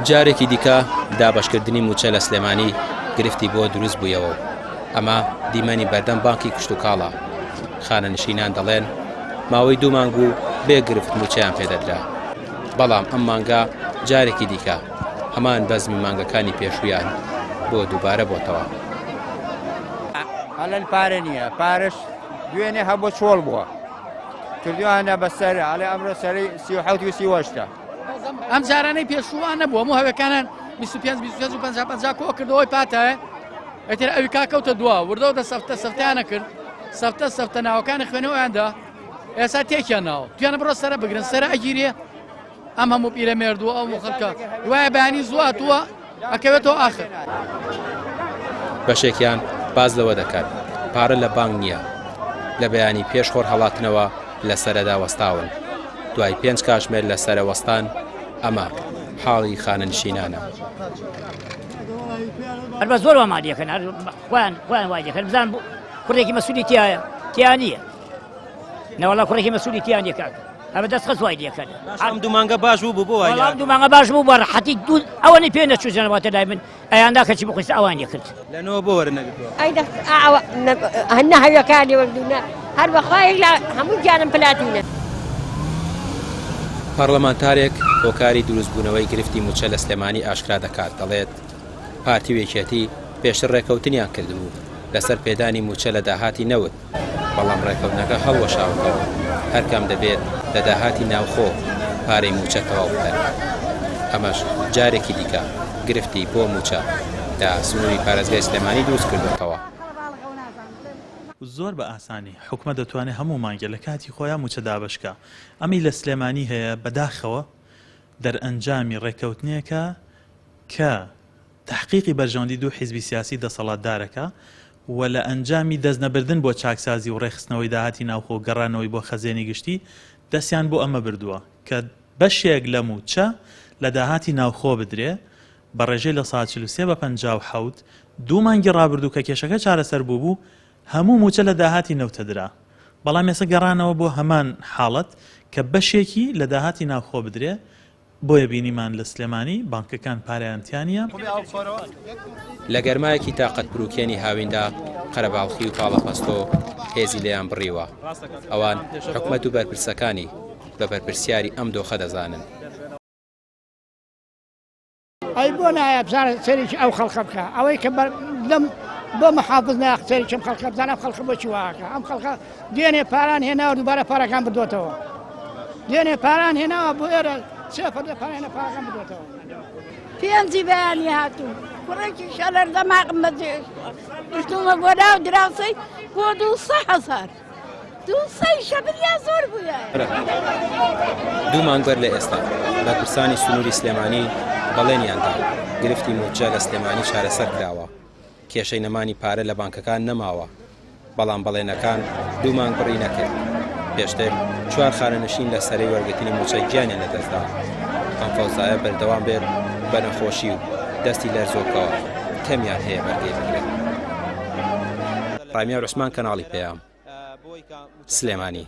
جارێکی دیکە دابەشکردنی موچە لە سلێمانی گرفتی بۆ دروست بوویەوە. ئەمە دیمەنی بەردەم بانکی کشت و کاڵە. خانەنشینان دەڵێن ماوەی 2 مانگ بوو بێگرفت موچەیان پێدەدرا، بەڵام ئەم مانگە جارێکی دیکە هەمان بەزمی مانگەکانی پێشوویان بۆ دووبارە بۆتەوە. هەڵەن پارە نییە، پارش دوێنێ هەبوو چۆڵ بووە کردوانە بەسەر ئەڵێ ئەمڕۆ سەری 37 و 38. ئەم جارانەی پێشووان نەبووە هەموو هەوەکانان 25 کۆ کردەوەی پاتایە ئەتر ئەوی کاکەوتە دوا وردەوتە سەفتەیانە کرد سەفتە ناوەکانی خوێنەوەیاندا ئێستا تێکیان ناوە تویانە بڕۆ سەرە بگرن سەرە ئەگیریە ئەم هەموو پیرە مێردووە ئەو خەڵکە دوایە بەیانی زواتووە ئەکەوێتەوە ئاخر. بەشێکیان باز لەوە دەکات پارە لە بانک نییە، لە بەیانی پێش خۆر هەڵاتنەوە لە سەرەدا وەستاون، دوای 5 کاتژمێر لە سەرەوەستان. ئەمە حاڵی خانەنشینانە. هەر بە زۆر ئامادەکەن خۆیان وای دەکەن بزان کوڕێکی مەسوولی تیان نییە نەوەڵا کوڕێکی مەسوولی تیان نییە کاکە ئەمە دەست خەز وای دەکەن. ئەم دوو مانگە باش بوو بۆ وای 2 مانگە باش بوو بە ڕەحەتی ئەوەی پێ نەچوو جەنەواتە لای من ئەیاندا کەچی بخۆیست ئەوان کرد لەنەوە بۆ وەرنەگرتووە هەنە هەویەکانی وەردوونە هەر بەخوای لە هەموو گیانم پلاتینە. پەرلەمانتارێک هۆکاری دروستبوونەوەی گرفتی موچە لە سلێمانی ئاشکرا دەکات، دەڵێت پارتی وێکێتی پێشتر ڕێکەوتنیان کردبوو لەسەر پێدانی موچە لە داهاتی نەوت، بەڵام ڕێکەوتنەکە هەڵوەشاوتەوە هەرکەم دەبێت لە داهاتی ناوخۆ پارەی موچە تەواو بدەن. ئەمەش جارێکی دیکە گرفتی بۆ موچە لە سنووری پارێزگای سلێمانی دروست کردوێتەوە. زۆر بە ئاسانی حکومە دەتوانێت هەموو مانگە لە کاتی خۆیان موچە دابشکە. ئەمی لە سلێمانی هەیە بەداخەوە دەرئەنجامی ڕێکەوتنیەکە کە تحقیقی بەرژەوەندی 2 حیزبی سیاسی دەسەڵاتدارەکە و لە ئەنجامی دەستنەبردن بۆ چاکسازی و ڕێخستنەوەی داهاتی ناوخۆ و گەڕانەوەی بۆ خەزێنی گشتی دەستیان بۆ ئەمە بردووە کە بەشێک لە موچە لە داهاتی ناوخۆ بدرێ بە ڕێژەی لە 43 بە 57 2 مانگی ڕابردوو کە کێشەکە چارەسەر بوو هەموو موچە لە داهاتی نەوتەدرا، بەڵام ێستا گەڕانەوە بۆ هەمان حاڵەت کە بەشێکی لە داهاتی ناوخۆ بدرێ. بۆیە بینیمان لە سلێمانی بانکەکان پارەیانتیانە. لە گەرمایەکی تاقەت بروکێنی هاویندا قەرەباڵخی و پاڵەپەستۆ هێزی لێیان بڕیوە. ئەوان حکومەت و بەرپرسەکانی بە بەرپرسیاری ئەم دۆخە دەزانن. ئەی بۆ نایە بزانە سەرێکی ئەو خەڵخە بکە ئەوەی کە لەم بۆ محافظ ناخسەری چەم خەڵکە بزانە خەڵخە بۆچی واکە ئەم خەڵکە دێنێ پاران هێناوە دووبارە پارەکان بدۆتەوە دێنێ پاران هێناوە بۆ ئێرە سێفەر پارێنە پارەکان بدۆتەوە. پێنجی بەیانی هاتوو کوڕێکی شەلەر دەماقم بەجێش گشتومە بۆ ناو دراوسەی بۆ 200,000 شەبریا زۆر بووە. 2 مانگ بەر لە ئێستا بەرپرسانی سنووری سلێمانی بەڵێنیاندا گرفتی موچە لە سلێمانی چارەسەر کراوە. کێشەی نەمانی پارە لە بانکەکان نەماوە، بەڵام بەڵێنەکان 2 مانگ بڕی نەکرد. پێشتر 4 خانەنشین لە سەرەی وەرگرتنی موچە گیانیان لەدەستدا. ئەم فەوزایە بەردەوام بێت بە نەخۆشی و دەستی لەرزۆکەوە کەمیان هەیە بەرگەی بگرێت. ڕامیار عوسمان کەناڵی پێیام سلێمانی.